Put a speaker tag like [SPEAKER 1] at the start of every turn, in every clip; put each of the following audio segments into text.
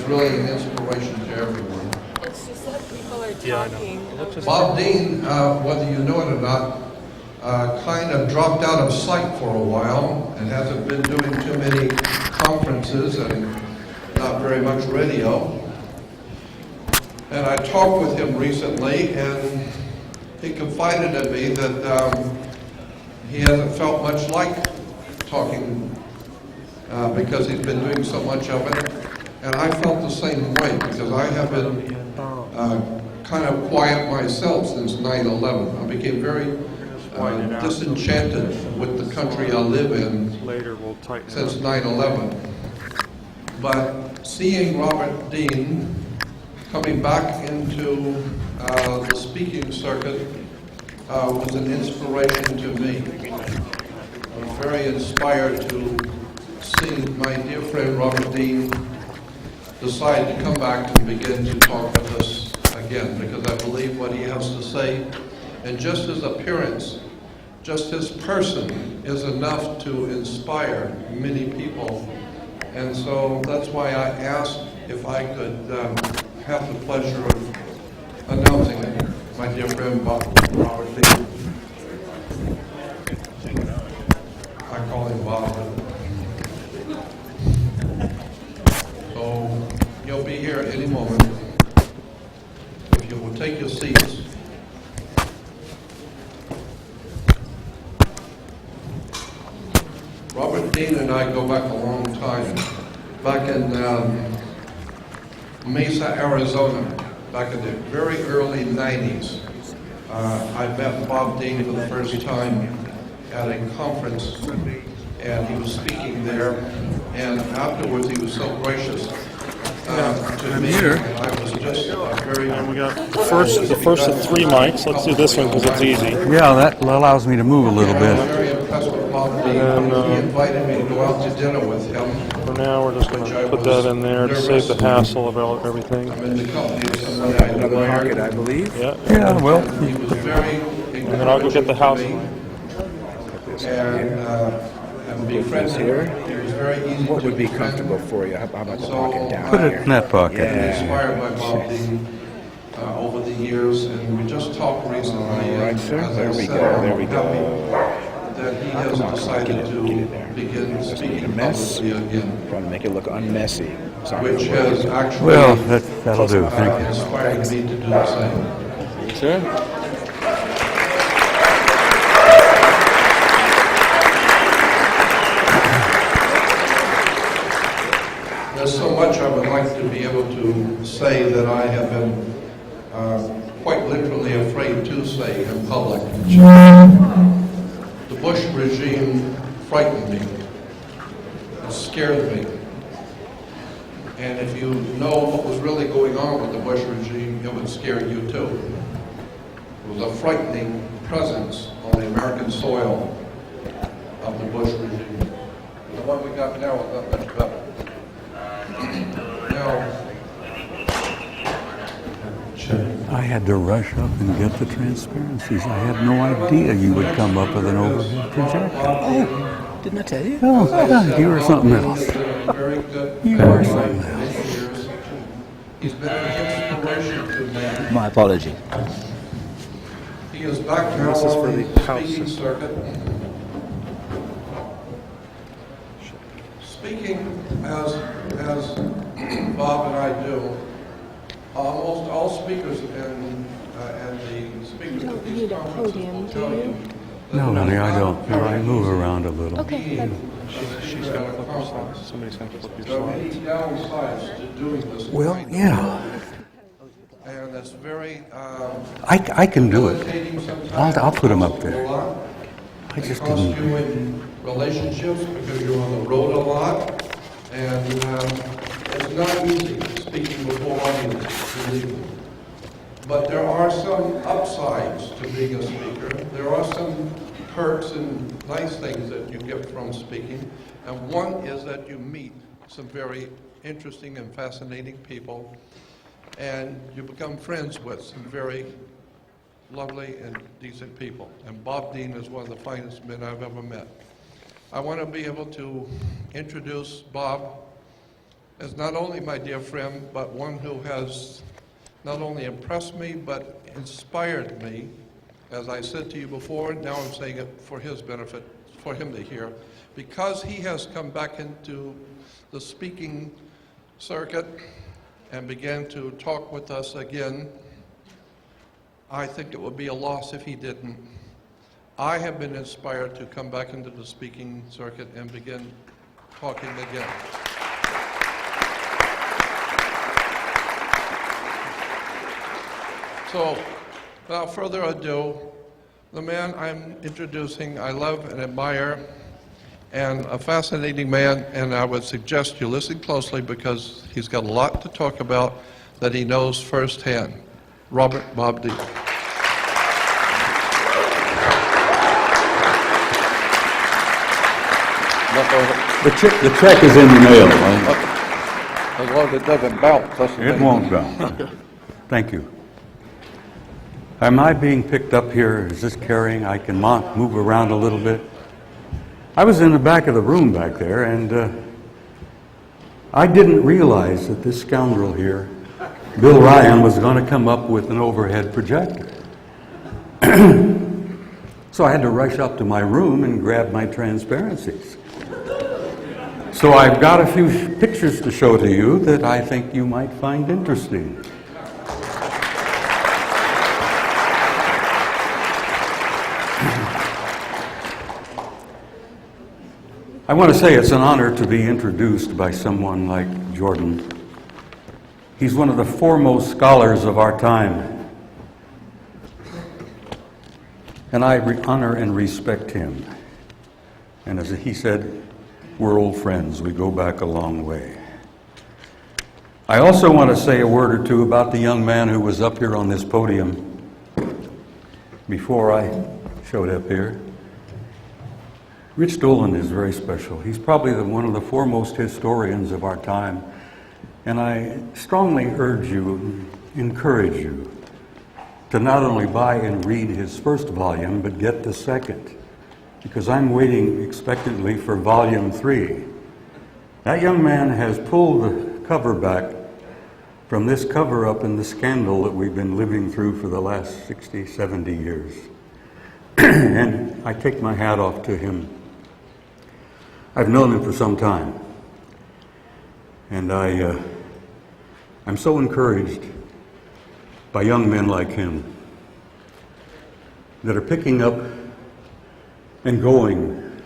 [SPEAKER 1] really an inspiration to everyone.
[SPEAKER 2] It's just that people are talking.
[SPEAKER 1] Bob Dean, whether you know it or not, kind of dropped out of sight for a while and hasn't been doing too many conferences and not very much radio. And I talked with him recently, and he confided in me that he hasn't felt much like talking because he's been doing so much of it. And I felt the same way because I have been kind of quiet myself since 9/11. I became very disenchanted with the country I live in since 9/11. But seeing Robert Dean coming back into the speaking circuit was an inspiration to me. I'm very inspired to see my dear friend Robert Dean decide to come back and begin to talk with us again, because I believe what he has to say, and just his appearance, just his person is enough to inspire many people. And so that's why I asked if I could have the pleasure of announcing my dear friend Robert Dean. I call him Bob. So you'll be here any moment. If you will take your seats. Robert Dean and I go back a long time. Back in Mesa, Arizona, back in the very early 90s. I met Bob Dean for the first time at a conference, and he was speaking there, and afterwards he was so gracious to me.
[SPEAKER 3] Here.
[SPEAKER 1] I was just very...
[SPEAKER 4] And we got the first of 3 mics. Let's do this one because it's easy.
[SPEAKER 3] Yeah, that allows me to move a little
[SPEAKER 1] I'm
[SPEAKER 3] bit.
[SPEAKER 1] very impressed with Bob Dean. He invited me to go out to dinner with him.
[SPEAKER 4] For now, we're just going to put that in there to save the hassle of everything.
[SPEAKER 1] I'm in the company of somebody I
[SPEAKER 5] Another
[SPEAKER 1] admired.
[SPEAKER 5] market, I believe.
[SPEAKER 4] Yeah.
[SPEAKER 3] Yeah, well,
[SPEAKER 1] He was very
[SPEAKER 4] And then I'll go get the house.
[SPEAKER 1] and befriended
[SPEAKER 5] Here?
[SPEAKER 1] him. He was very easy
[SPEAKER 5] What
[SPEAKER 1] to
[SPEAKER 5] would be
[SPEAKER 1] befriend.
[SPEAKER 5] comfortable for you? How about the
[SPEAKER 1] So,
[SPEAKER 5] pocket down
[SPEAKER 3] put
[SPEAKER 5] here?
[SPEAKER 3] it in that pocket.
[SPEAKER 1] I've been
[SPEAKER 5] Yeah.
[SPEAKER 1] inspired by Bob Dean over the years, and we just talked recently.
[SPEAKER 5] All right,
[SPEAKER 1] and
[SPEAKER 5] sir.
[SPEAKER 1] as I
[SPEAKER 5] There we
[SPEAKER 1] said,
[SPEAKER 5] go. There
[SPEAKER 1] I'm
[SPEAKER 5] we
[SPEAKER 1] happy
[SPEAKER 5] go.
[SPEAKER 1] that he has
[SPEAKER 5] Come on,
[SPEAKER 1] decided
[SPEAKER 5] get
[SPEAKER 1] to
[SPEAKER 5] it there.
[SPEAKER 1] begin
[SPEAKER 5] Just need
[SPEAKER 1] speaking
[SPEAKER 5] a mess.
[SPEAKER 1] publicly again,
[SPEAKER 5] Trying to make it look unmessy. Sorry.
[SPEAKER 1] which has actually
[SPEAKER 3] well, that'll do. Thank you.
[SPEAKER 1] inspired me to do the same.
[SPEAKER 4] Sure.
[SPEAKER 1] There's so much I would like to be able to say that I have been quite literally afraid to say in public. The Bush regime frightened me. It scared me. And if you know what was really going on with the Bush regime, it would scare you too. It was a frightening presence on the American soil of the Bush regime. The one we got now is not much better. Now,
[SPEAKER 3] I had to rush up and get the transparencies. I had no idea you would come up with an overhead projector.
[SPEAKER 5] Oh, didn't I tell you?
[SPEAKER 3] Oh, yeah, you were something else.
[SPEAKER 1] very good.
[SPEAKER 3] You are something else.
[SPEAKER 1] Years. He's been an inspiration to me.
[SPEAKER 5] My apology.
[SPEAKER 1] He is back now
[SPEAKER 4] This is for
[SPEAKER 1] on
[SPEAKER 4] the
[SPEAKER 1] the
[SPEAKER 4] house
[SPEAKER 1] speaking
[SPEAKER 4] system.
[SPEAKER 1] circuit. Speaking as Bob and I do, almost all speakers and the speakers
[SPEAKER 2] You
[SPEAKER 1] at
[SPEAKER 2] don't
[SPEAKER 1] these
[SPEAKER 2] need a
[SPEAKER 1] conferences
[SPEAKER 2] podium,
[SPEAKER 1] will
[SPEAKER 2] do
[SPEAKER 1] tell
[SPEAKER 2] you?
[SPEAKER 1] you that
[SPEAKER 3] No, honey, I
[SPEAKER 1] they're
[SPEAKER 3] don't.
[SPEAKER 1] not
[SPEAKER 3] No, I
[SPEAKER 1] very
[SPEAKER 3] move
[SPEAKER 1] easy
[SPEAKER 3] around a little.
[SPEAKER 2] Okay, that's
[SPEAKER 4] She's got to flip your slides. Somebody's going to flip your
[SPEAKER 1] There are many
[SPEAKER 4] slides.
[SPEAKER 1] downsides to doing this.
[SPEAKER 3] Well,
[SPEAKER 1] kind of
[SPEAKER 3] yeah,
[SPEAKER 1] thing. And it's very
[SPEAKER 3] I can do it.
[SPEAKER 1] debilitating sometimes.
[SPEAKER 3] I'll put 'em up
[SPEAKER 1] It costs
[SPEAKER 3] there.
[SPEAKER 1] a lot.
[SPEAKER 3] I just
[SPEAKER 1] It costs
[SPEAKER 3] didn't.
[SPEAKER 1] you in relationships because you're on the road a lot, and it's not easy speaking before audiences, believe me. But there are some upsides to being a speaker. There are some perks and nice things that you get from speaking, and one is that you meet some very interesting and fascinating people, and you become friends with some very lovely and decent people. And Bob Dean is one of the finest men I've ever met. I want to be able to introduce Bob is not only my dear friend, but one who has not only impressed me, but inspired me. As I said to you before, now I'm saying it for his benefit, for him to hear. Because he has come back into the speaking circuit and began to talk with us again, I think it would be a loss if he didn't. I have been inspired to come back into the speaking circuit and begin talking again. So, without further ado, the man I'm introducing, I love and admire, and a fascinating man, and I would suggest you listen closely because he's got a lot to talk about that he knows firsthand. Robert Bob D.
[SPEAKER 3] The check is in the mail.
[SPEAKER 1] As long as it doesn't bounce.
[SPEAKER 3] It won't bounce. Thank you. Am I being picked up here? Is this carrying? I can move around a little bit. I was in the back of the room back there, and I didn't realize that this scoundrel here, Bill Ryan, was going to come up with an overhead projector. So I had to rush up to my room and grab my transparencies. So I've got a few pictures to show to you that I think you might find interesting. I want to say it's an honor to be introduced by someone like Jordan. He's one of the foremost scholars of our time. And I honor and respect him. And as he said, we're old friends. We go back a long way. I also want to say a word or two about the young man who was up here on this podium before I showed up here. Rich Dolan is very special. He's probably one of the foremost historians of our time. And I strongly urge you, encourage you, to not only buy and read his first volume, but get the second. Because I'm waiting expectantly for volume 3. That young man has pulled the cover back from this cover-up and the scandal that we've been living through for the last 60, 70 years. And I take my hat off to him. I've known him for some time. And I'm so encouraged by young men like him that are picking up and going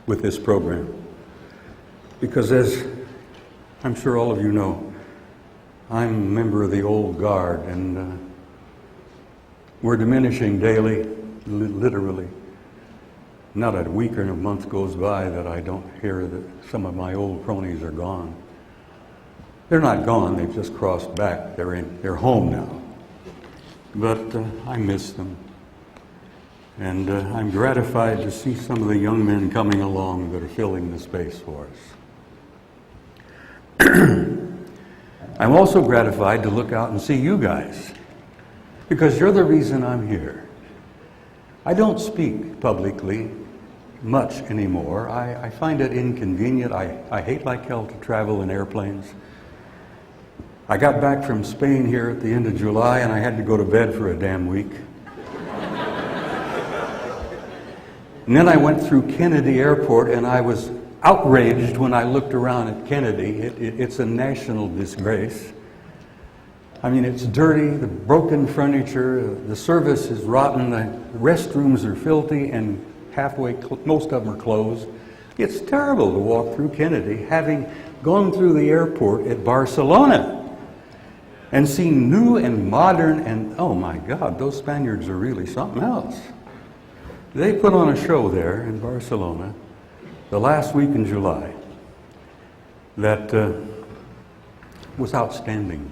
[SPEAKER 3] with this program. Because as I'm sure all of you know, I'm a member of the old guard, and we're diminishing daily, literally. Not a week or a month goes by that I don't hear that some of my old cronies are gone. They're not gone, they've just crossed back. They're home now. But I miss them. And I'm gratified to see some of the young men coming along that are filling the space for us. I'm also gratified to look out and see you guys, because you're the reason I'm here. I don't speak publicly much anymore. I find it inconvenient. I hate like hell to travel in airplanes. I got back from Spain here at the end of July, and I had to go to bed for a damn week. And then I went through Kennedy Airport, and I was outraged when I looked around at Kennedy. It's a national disgrace. I mean, it's dirty, the broken furniture, the service is rotten, the restrooms are filthy, and most of them are closed. It's terrible to walk through Kennedy, having gone through the airport at Barcelona and seen new and modern, and oh my God, those Spaniards are really something else. They put on a show there in Barcelona the last week in July that was outstanding.